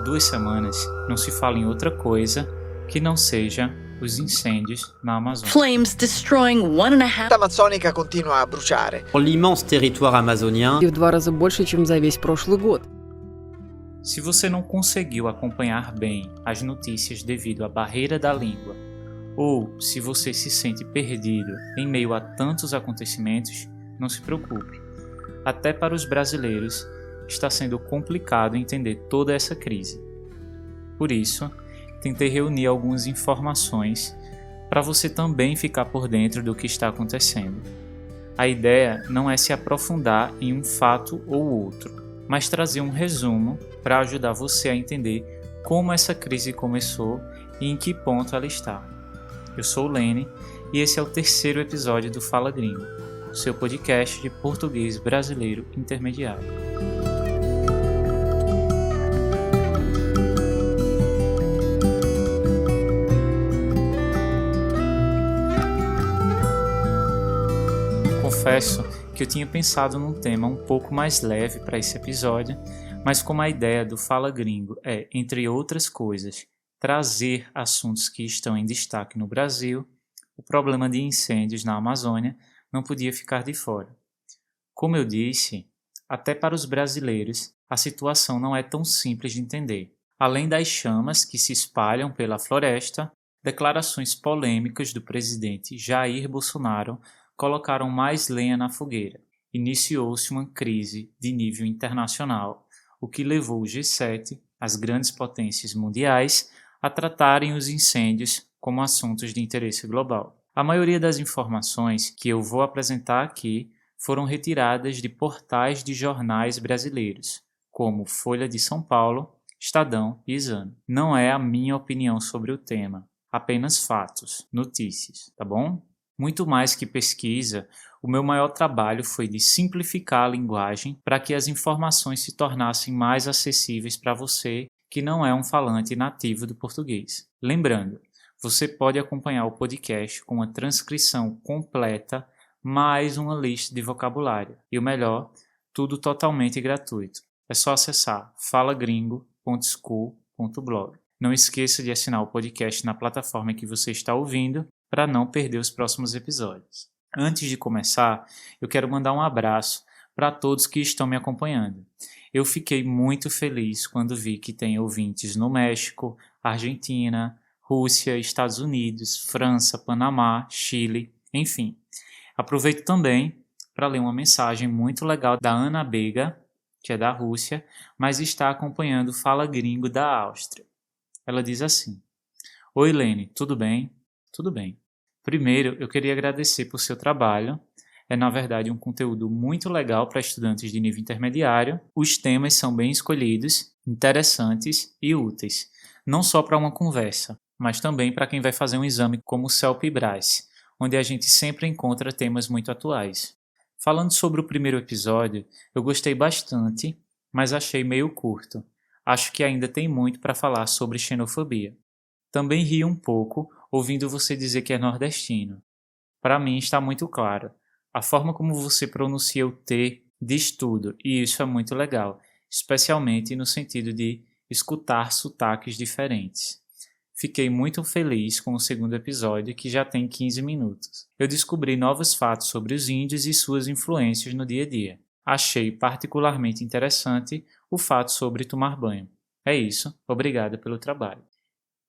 2 semanas não se fala em outra coisa que não seja os incêndios na Amazônia. Flames destroying 1.5. A Amazônica continua a bruciare. L'immense territoire amazonien И в 2 раза больше, чем за весь прошлый год. Se você não conseguiu acompanhar bem as notícias devido à barreira da língua, ou se você se sente perdido em meio a tantos acontecimentos, não se preocupe. Até para os brasileiros está sendo complicado entender toda essa crise. Por isso, tentei reunir algumas informações para você também ficar por dentro do que está acontecendo. A ideia não é se aprofundar em um fato ou outro, mas trazer um resumo para ajudar você a entender como essa crise começou e em que ponto ela está. Eu sou o Lene e esse é o 3º episódio do Fala Gringo, o seu podcast de português brasileiro intermediário. Confesso que eu tinha pensado num tema um pouco mais leve para esse episódio, mas como a ideia do Fala Gringo é, entre outras coisas, trazer assuntos que estão em destaque no Brasil, o problema de incêndios na Amazônia não podia ficar de fora. Como eu disse, até para os brasileiros, a situação não é tão simples de entender. Além das chamas que se espalham pela floresta, declarações polêmicas do presidente Jair Bolsonaro colocaram mais lenha na fogueira. Iniciou-se uma crise de nível internacional, o que levou o G7, as grandes potências mundiais, a tratarem os incêndios como assuntos de interesse global. A maioria das informações que eu vou apresentar aqui foram retiradas de portais de jornais brasileiros, como Folha de São Paulo, Estadão e Exame. Não é a minha opinião sobre o tema, apenas fatos, notícias, tá bom? Muito mais que pesquisa, o meu maior trabalho foi de simplificar a linguagem para que as informações se tornassem mais acessíveis para você que não é um falante nativo do português. Lembrando, você pode acompanhar o podcast com uma transcrição completa, mais uma lista de vocabulário. E o melhor, tudo totalmente gratuito. É só acessar falagringo.school.blog. Não esqueça de assinar o podcast na plataforma que você está ouvindo para não perder os próximos episódios. Antes de começar, eu quero mandar um abraço para todos que estão me acompanhando. Eu fiquei muito feliz quando vi que tem ouvintes no México, Argentina, Rússia, Estados Unidos, França, Panamá, Chile, enfim. Aproveito também para ler uma mensagem muito legal da Ana Bega, que é da Rússia, mas está acompanhando o Fala Gringo da Áustria. Ela diz assim: Oi Lene, tudo bem? Tudo bem. Primeiro, eu queria agradecer por seu trabalho. É, na verdade, um conteúdo muito legal para estudantes de nível intermediário. Os temas são bem escolhidos, interessantes e úteis. Não só para uma conversa, mas também para quem vai fazer um exame como o CELP e Brás, onde a gente sempre encontra temas muito atuais. Falando sobre o primeiro episódio, eu gostei bastante, mas achei meio curto. Acho que ainda tem muito para falar sobre xenofobia. Também ri um pouco ouvindo você dizer que é nordestino. Para mim está muito claro. A forma como você pronuncia o T diz tudo, e isso é muito legal, especialmente no sentido de escutar sotaques diferentes. Fiquei muito feliz com o segundo episódio, que já tem 15 minutos. Eu descobri novos fatos sobre os índios e suas influências no dia a dia. Achei particularmente interessante o fato sobre tomar banho. É isso, obrigada pelo trabalho.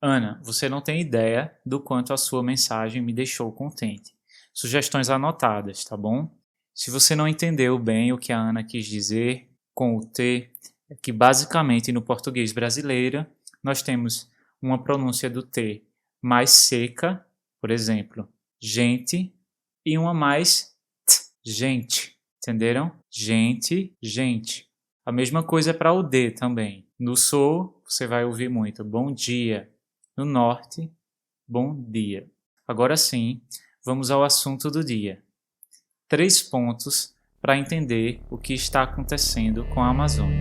Ana, você não tem ideia do quanto a sua mensagem me deixou contente. Sugestões anotadas, tá bom? Se você não entendeu bem o que a Ana quis dizer com o T, é que basicamente no português brasileiro nós temos uma pronúncia do T mais seca, por exemplo, gente, e uma mais T, gente, entenderam? Gente, gente. A mesma coisa é para o D também. No sul, você vai ouvir muito bom dia. No norte, bom dia. Agora sim, vamos ao assunto do dia. 3 pontos para entender o que está acontecendo com a Amazônia.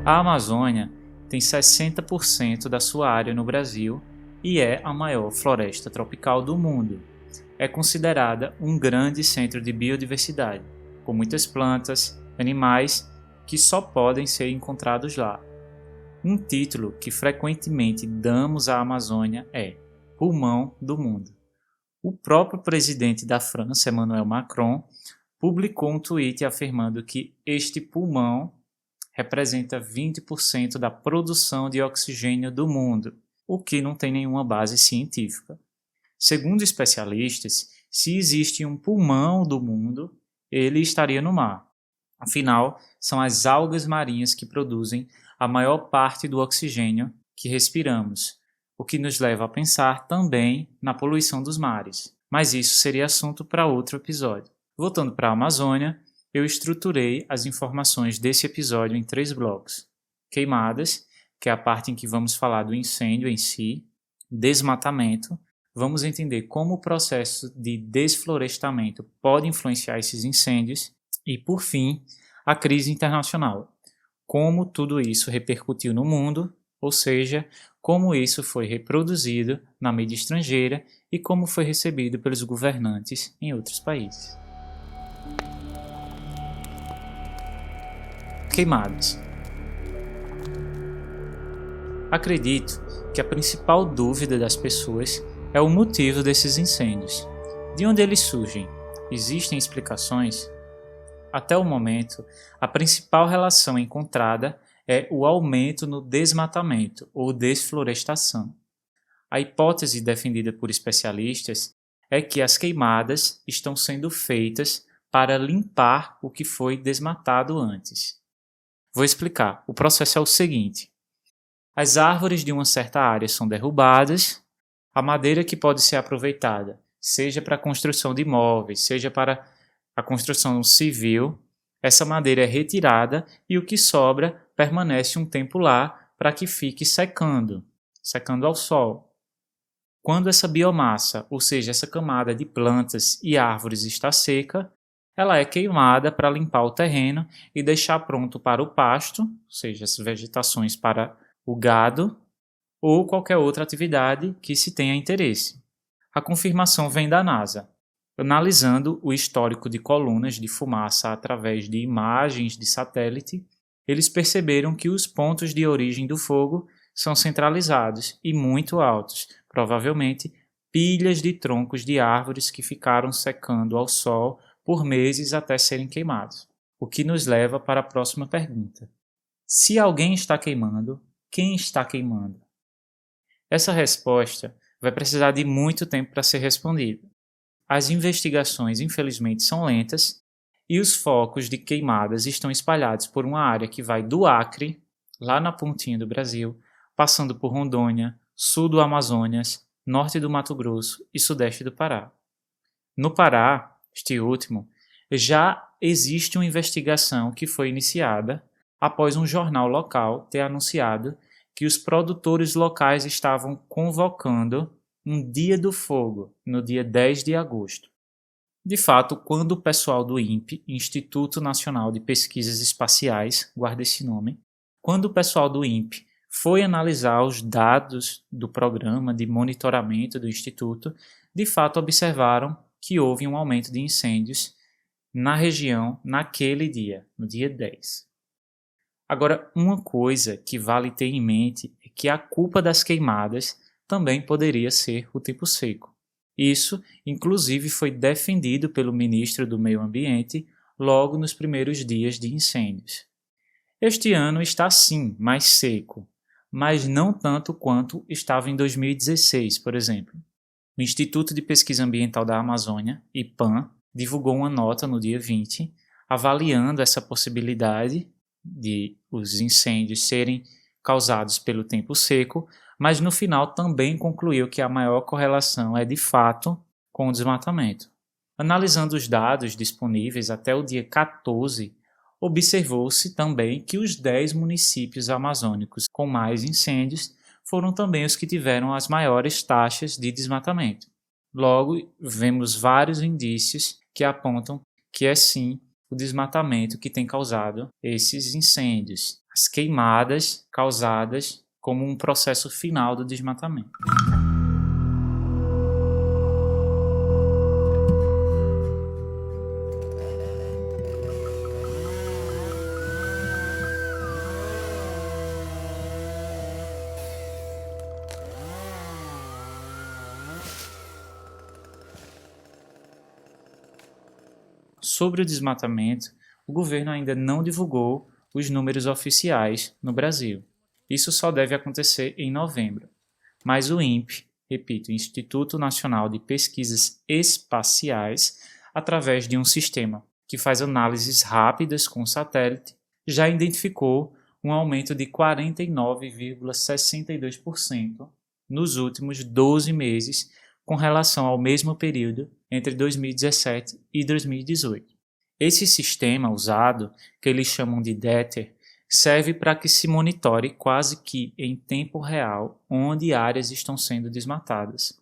A Amazônia tem 60% da sua área no Brasil e é a maior floresta tropical do mundo. É considerada um grande centro de biodiversidade, com muitas plantas, animais que só podem ser encontrados lá. Um título que frequentemente damos à Amazônia é Pulmão do Mundo. O próprio presidente da França, Emmanuel Macron, publicou um tweet afirmando que este pulmão representa 20% da produção de oxigênio do mundo, o que não tem nenhuma base científica. Segundo especialistas, se existe um pulmão do mundo, ele estaria no mar. Afinal, são as algas marinhas que produzem a maior parte do oxigênio que respiramos, o que nos leva a pensar também na poluição dos mares. Mas isso seria assunto para outro episódio. Voltando para a Amazônia, eu estruturei as informações desse episódio em 3 blocos. Queimadas, que é a parte em que vamos falar do incêndio em si. Desmatamento, vamos entender como o processo de desflorestamento pode influenciar esses incêndios. E, por fim, a crise internacional. Como tudo isso repercutiu no mundo, ou seja, como isso foi reproduzido na mídia estrangeira e como foi recebido pelos governantes em outros países. Queimadas. Acredito que a principal dúvida das pessoas é o motivo desses incêndios. De onde eles surgem? Existem explicações? Até o momento, a principal relação encontrada é o aumento no desmatamento ou desflorestação. A hipótese defendida por especialistas é que as queimadas estão sendo feitas para limpar o que foi desmatado antes. Vou explicar. O processo é o seguinte: as árvores de uma certa área são derrubadas, a madeira que pode ser aproveitada, seja para a construção de imóveis, seja para a construção civil, essa madeira é retirada e o que sobra permanece um tempo lá para que fique secando ao sol. Quando essa biomassa, ou seja, essa camada de plantas e árvores está seca, ela é queimada para limpar o terreno e deixar pronto para o pasto, ou seja, as vegetações para o gado ou qualquer outra atividade que se tenha interesse. A confirmação vem da NASA. Analisando o histórico de colunas de fumaça através de imagens de satélite, eles perceberam que os pontos de origem do fogo são centralizados e muito altos, provavelmente pilhas de troncos de árvores que ficaram secando ao sol por meses até serem queimados. O que nos leva para a próxima pergunta. Se alguém está queimando, quem está queimando? Essa resposta vai precisar de muito tempo para ser respondida. As investigações, infelizmente, são lentas e os focos de queimadas estão espalhados por uma área que vai do Acre, lá na pontinha do Brasil, passando por Rondônia, sul do Amazonas, norte do Mato Grosso e sudeste do Pará. No Pará, este último, já existe uma investigação que foi iniciada após um jornal local ter anunciado que os produtores locais estavam convocando um Dia do Fogo, no dia 10 de agosto. De fato, quando o pessoal do INPE, Instituto Nacional de Pesquisas Espaciais, guarda esse nome, quando o pessoal do INPE foi analisar os dados do programa de monitoramento do Instituto, de fato observaram que houve um aumento de incêndios na região naquele dia, no dia 10. Agora, uma coisa que vale ter em mente é que a culpa das queimadas também poderia ser o tempo seco. Isso, inclusive, foi defendido pelo ministro do Meio Ambiente logo nos primeiros dias de incêndios. Este ano está sim mais seco, mas não tanto quanto estava em 2016, por exemplo. O Instituto de Pesquisa Ambiental da Amazônia, IPAM, divulgou uma nota no dia 20, avaliando essa possibilidade de os incêndios serem causados pelo tempo seco, mas no final também concluiu que a maior correlação é de fato com o desmatamento. Analisando os dados disponíveis até o dia 14, observou-se também que os 10 municípios amazônicos com mais incêndios foram também os que tiveram as maiores taxas de desmatamento. Logo, vemos vários indícios que apontam que é sim o desmatamento que tem causado esses incêndios, as queimadas causadas como um processo final do desmatamento. sobre o desmatamento, o governo ainda não divulgou os números oficiais no Brasil. Isso só deve acontecer em novembro. Mas o INPE, repito, Instituto Nacional de Pesquisas Espaciais, através de um sistema que faz análises rápidas com satélite, já identificou um aumento de 49,62% nos últimos 12 meses com relação ao mesmo período entre 2017 e 2018. Esse sistema usado, que eles chamam de DETER, serve para que se monitore quase que em tempo real onde áreas estão sendo desmatadas.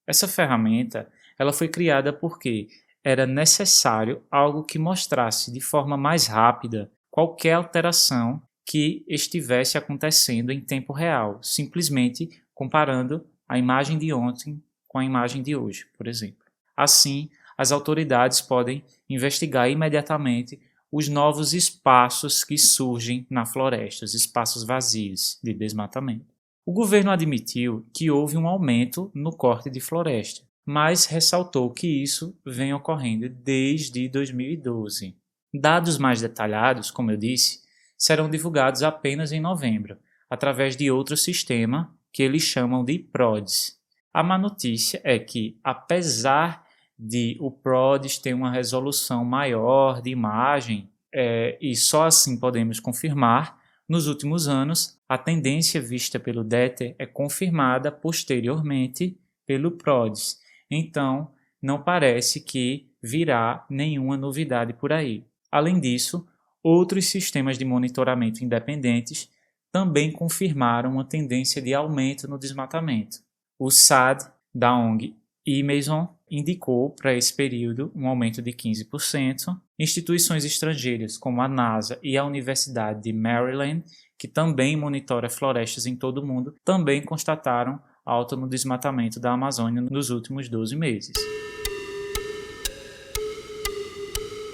Essa ferramenta ela foi criada porque era necessário algo que mostrasse de forma mais rápida qualquer alteração que estivesse acontecendo em tempo real, simplesmente comparando a imagem de ontem com a imagem de hoje, por exemplo. Assim, as autoridades podem investigar imediatamente os novos espaços que surgem na floresta, os espaços vazios de desmatamento. O governo admitiu que houve um aumento no corte de floresta, mas ressaltou que isso vem ocorrendo desde 2012. Dados mais detalhados, como eu disse, serão divulgados apenas em novembro, através de outro sistema que eles chamam de PRODES. A má notícia é que, apesar de o PRODES ter uma resolução maior de imagem, e só assim podemos confirmar, nos últimos anos, a tendência vista pelo DETER é confirmada posteriormente pelo PRODES. Então, não parece que virá nenhuma novidade por aí. Além disso, outros sistemas de monitoramento independentes também confirmaram uma tendência de aumento no desmatamento. O SAD, da ONG Imazon, indicou para esse período um aumento de 15%. Instituições estrangeiras como a NASA e a Universidade de Maryland, que também monitora florestas em todo o mundo, também constataram alta no desmatamento da Amazônia nos últimos 12 meses.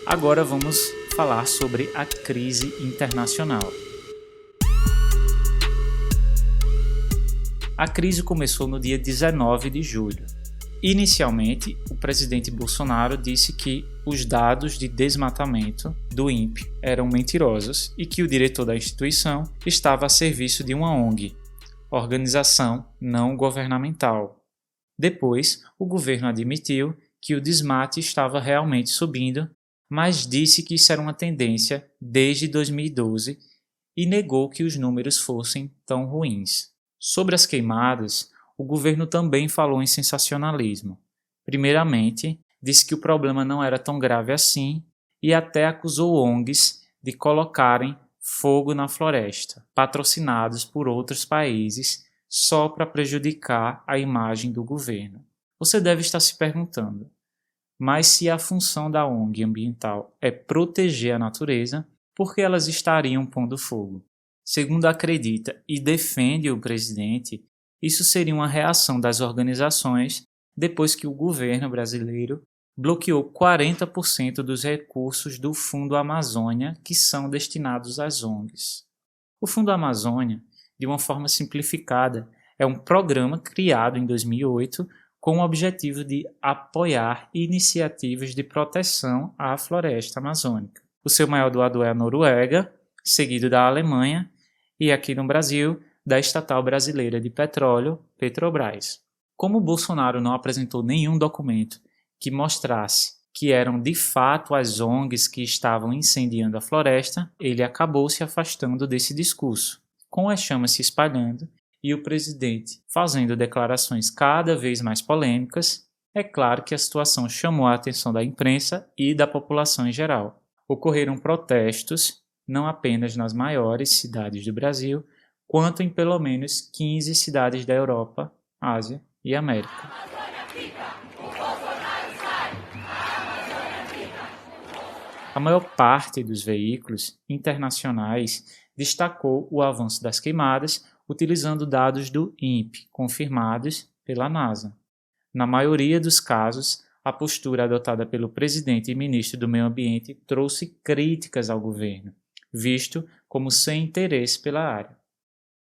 Agora vamos falar sobre a crise internacional. A crise começou no dia 19 de julho. Inicialmente, o presidente Bolsonaro disse que os dados de desmatamento do INPE eram mentirosos e que o diretor da instituição estava a serviço de uma ONG, Organização Não Governamental. Depois, o governo admitiu que o desmate estava realmente subindo, mas disse que isso era uma tendência desde 2012 e negou que os números fossem tão ruins. Sobre as queimadas, o governo também falou em sensacionalismo. Primeiramente, disse que o problema não era tão grave assim e até acusou ONGs de colocarem fogo na floresta, patrocinados por outros países só para prejudicar a imagem do governo. Você deve estar se perguntando, mas se a função da ONG ambiental é proteger a natureza, por que elas estariam pondo fogo? Segundo acredita e defende o presidente, isso seria uma reação das organizações depois que o governo brasileiro bloqueou 40% dos recursos do Fundo Amazônia que são destinados às ONGs. O Fundo Amazônia, de uma forma simplificada, é um programa criado em 2008 com o objetivo de apoiar iniciativas de proteção à floresta amazônica. O seu maior doador é a Noruega, seguido da Alemanha, e aqui no Brasil, da estatal brasileira de petróleo, Petrobras. Como Bolsonaro não apresentou nenhum documento que mostrasse que eram de fato as ONGs que estavam incendiando a floresta, ele acabou se afastando desse discurso. Com as chamas se espalhando e o presidente fazendo declarações cada vez mais polêmicas, é claro que a situação chamou a atenção da imprensa e da população em geral. Ocorreram protestos, não apenas nas maiores cidades do Brasil, quanto em pelo menos 15 cidades da Europa, Ásia e América. A maior parte dos veículos internacionais destacou o avanço das queimadas utilizando dados do INPE, confirmados pela NASA. Na maioria dos casos, a postura adotada pelo presidente e ministro do Meio Ambiente trouxe críticas ao governo, visto como sem interesse pela área.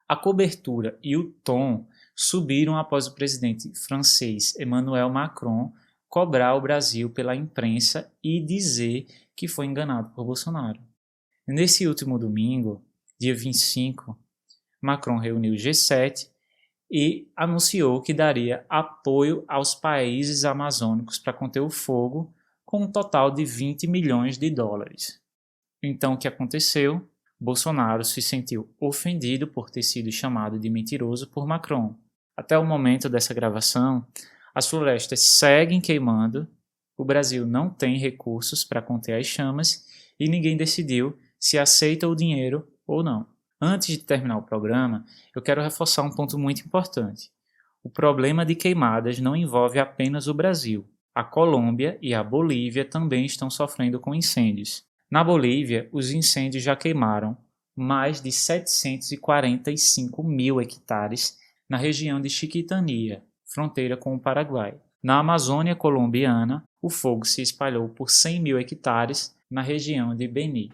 A cobertura e o tom subiram após o presidente francês Emmanuel Macron cobrar o Brasil pela imprensa e dizer que foi enganado por Bolsonaro. Nesse último domingo, dia 25, Macron reuniu o G7 e anunciou que daria apoio aos países amazônicos para conter o fogo, com um total de 20 milhões de dólares. Então, o que aconteceu? Bolsonaro se sentiu ofendido por ter sido chamado de mentiroso por Macron. Até o momento dessa gravação, as florestas seguem queimando, o Brasil não tem recursos para conter as chamas e ninguém decidiu se aceita o dinheiro ou não. Antes de terminar o programa, eu quero reforçar um ponto muito importante. O problema de queimadas não envolve apenas o Brasil. A Colômbia e a Bolívia também estão sofrendo com incêndios. Na Bolívia, os incêndios já queimaram mais de 745 mil hectares na região de Chiquitania, fronteira com o Paraguai. Na Amazônia colombiana, o fogo se espalhou por 100 mil hectares na região de Beni.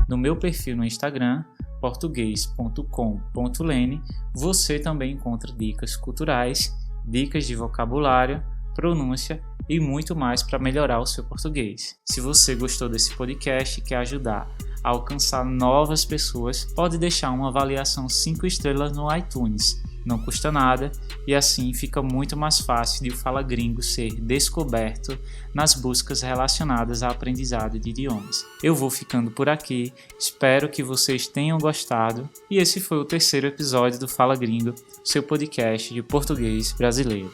No meu perfil no Instagram, português.com.lene, você também encontra dicas culturais, dicas de vocabulário, pronúncia e muito mais para melhorar o seu português. Se você gostou desse podcast e quer ajudar a alcançar novas pessoas, pode deixar uma avaliação 5 estrelas no iTunes. Não custa nada e assim fica muito mais fácil de o Fala Gringo ser descoberto nas buscas relacionadas à aprendizado de idiomas. Eu vou ficando por aqui, espero que vocês tenham gostado e esse foi o 3º episódio do Fala Gringo, seu podcast de português brasileiro.